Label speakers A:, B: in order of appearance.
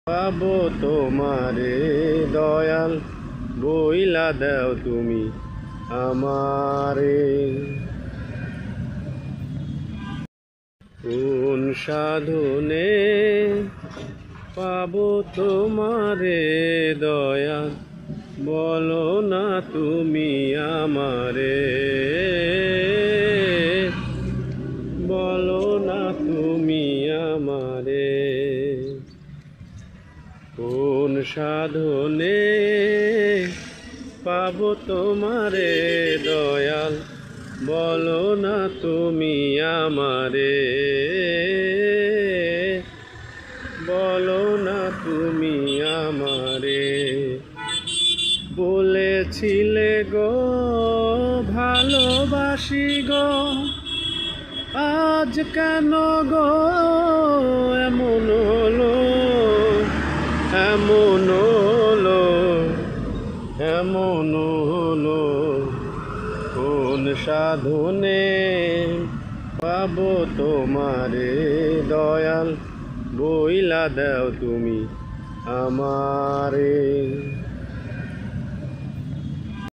A: পাবো তোমারে দয়াল, বইলা দাও তুমি আমারে। কোন সাধনে পাবো তোমারে দয়াল, বলো না তুমি আমারে, বলো না তুমি আমারে। কোন সাধনে পাবো তোমারে দয়াল, বলো না তুমি আমারে, বলো না তুমি আমারে। বলেছিলে গো ভালোবাসি গো, আজ কেন গো এমন হলো, এমন হলো, এমন হলো। কোন সাধনে পাবো তোমারে দয়াল, বইলা দাও তুমি আমারে।